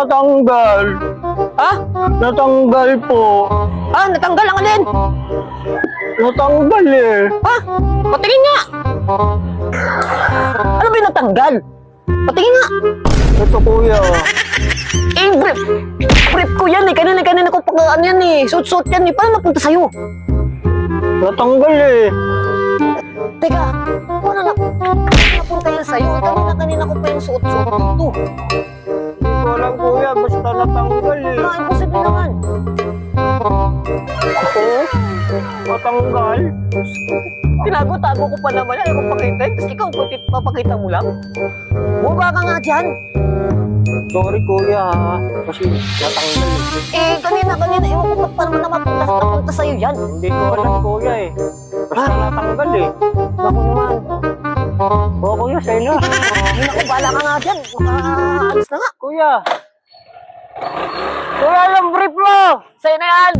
natanggal. Ha? Natanggal po. Ha? Natanggal ang alin? Natanggal eh. Ha? Patingin nga! Ano ba yung natanggal? Patingin nga! Ito kuya. Eh, brief ko yan eh. Kanina ko pa ano yan eh. Suot-suot yan eh. Paano napunta sa'yo? Natanggal eh. Teka, paano napunta yan sa'yo? Kanina ko pa yung suot-suot dito. Hindi ko alam kuya, basta natanggal eh. Ah, imposible naman. Ako? Natanggal? Tinago-tago ko pa naman yan. Ayaw ko pakita. Tapos ikaw, papakita mo lang. Buba ka nga dyan. Sorry kuya ha. Kasi natanggal eh. Eh, kanina, ewan ko ba't paano napunta sa'yo yan? Hindi ko alam kuya eh. Basta natanggal eh. Ako naman. Oo kuya, sa'yo na. Hindi na ko, bala ka nga dyan. Makaalis na nga. Kuya! Kuya, yung brief mo! Sa'yo na yan.